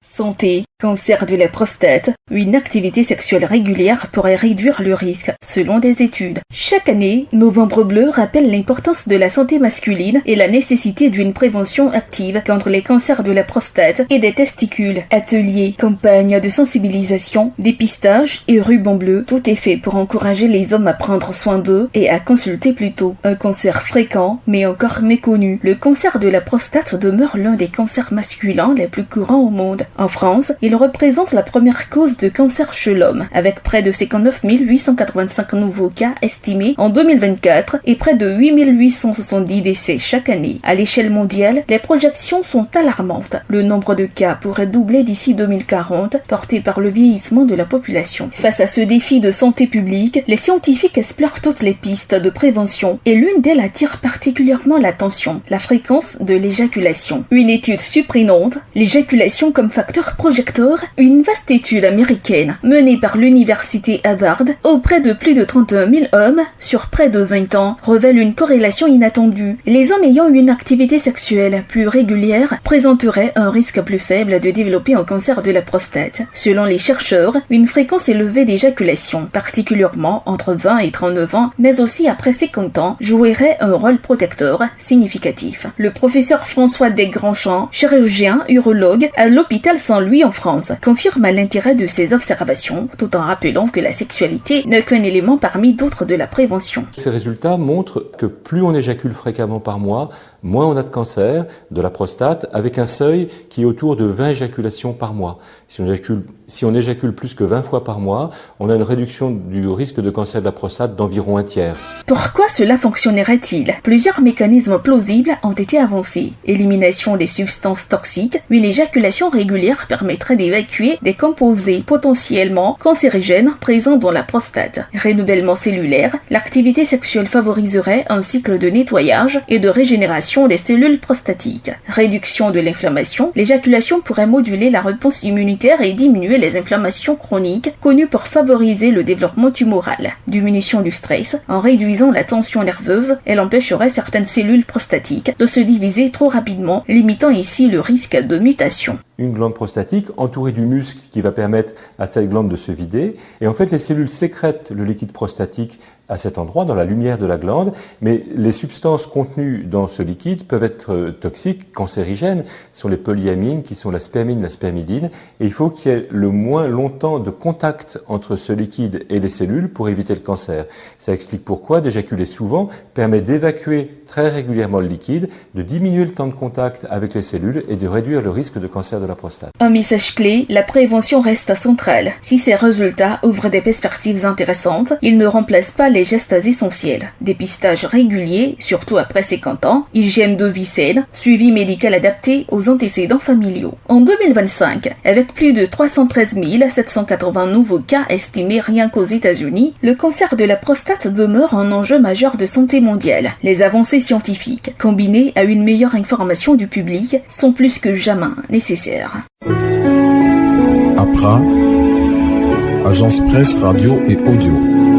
Santé, cancer de la prostate, une activité sexuelle régulière pourrait réduire le risque, selon des études. Chaque année, Novembre Bleu rappelle l'importance de la santé masculine et la nécessité d'une prévention active contre les cancers de la prostate et des testicules. Ateliers, campagnes de sensibilisation, dépistage et ruban bleu, tout est fait pour encourager les hommes à prendre soin d'eux et à consulter plus tôt. Un cancer fréquent, mais encore méconnu. Le cancer de la prostate demeure l'un des cancers masculins les plus courants au monde. En France, il représente la première cause de cancer chez l'homme, avec près de 59 885 nouveaux cas estimés en 2024 et près de 8 870 décès chaque année. À l'échelle mondiale, les projections sont alarmantes. Le nombre de cas pourrait doubler d'ici 2040, porté par le vieillissement de la population. Face à ce défi de santé publique, les scientifiques explorent toutes les pistes de prévention et l'une d'elles attire particulièrement l'attention, la fréquence de l'éjaculation. Une étude surprenante, l'éjaculation comme facteur projecteur, une vaste étude américaine menée par l'université Harvard auprès de plus de 31 000 hommes sur près de 20 ans révèle une corrélation inattendue. Les hommes ayant une activité sexuelle plus régulière présenteraient un risque plus faible de développer un cancer de la prostate. Selon les chercheurs, une fréquence élevée d'éjaculation, particulièrement entre 20 et 39 ans, mais aussi après 50 ans, jouerait un rôle protecteur significatif. Le professeur François Desgrandchamps, chirurgien urologue à l'hôpital Saint-Louis en France, confirme l'intérêt de ces observations, tout en rappelant que la sexualité n'est qu'un élément parmi d'autres de la prévention. Ces résultats montrent que plus on éjacule fréquemment par mois, moins on a de cancer de la prostate, avec un seuil qui est autour de 20 éjaculations par mois. Si on éjacule plus que 20 fois par mois, on a une réduction du risque de cancer de la prostate d'environ un tiers. Pourquoi cela fonctionnerait-il? Plusieurs mécanismes plausibles ont été avancés. Élimination des substances toxiques, une éjaculation régulière permettrait d'évacuer des composés potentiellement cancérigènes présents dans la prostate. Renouvellement cellulaire, l'activité sexuelle favoriserait un cycle de nettoyage et de régénération des cellules prostatiques. Réduction de l'inflammation, l'éjaculation pourrait moduler la réponse immunitaire et diminuer les inflammations chroniques connues pour favoriser le développement tumoral. Diminution du stress, en réduisant la tension nerveuse, elle empêcherait certaines cellules prostatiques de se diviser trop rapidement, limitant ici le risque de mutation. Une glande prostatique entourée du muscle qui va permettre à cette glande de se vider. Et en fait, les cellules sécrètent le liquide prostatique à cet endroit, dans la lumière de la glande, mais les substances contenues dans ce liquide peuvent être toxiques, cancérigènes. Ce sont les polyamines qui sont la spermine, la spermidine, et il faut qu'il y ait le moins longtemps de contact entre ce liquide et les cellules pour éviter le cancer. Ça explique pourquoi d'éjaculer souvent permet d'évacuer très régulièrement le liquide, de diminuer le temps de contact avec les cellules et de réduire le risque de cancer de la prostate. Un message clé, la prévention reste centrale. Si ces résultats ouvrent des perspectives intéressantes, ils ne remplacent pas les gestes essentiels. Dépistage régulier, surtout après 50 ans, hygiène de vie saine, suivi médical adapté aux antécédents familiaux. En 2025, avec plus de 313 780 nouveaux cas estimés rien qu'aux États-Unis, le cancer de la prostate demeure un enjeu majeur de santé mondiale. Les avancées scientifiques, combinées à une meilleure information du public, sont plus que jamais nécessaires. APRA, Agence Presse, Radio et Audio.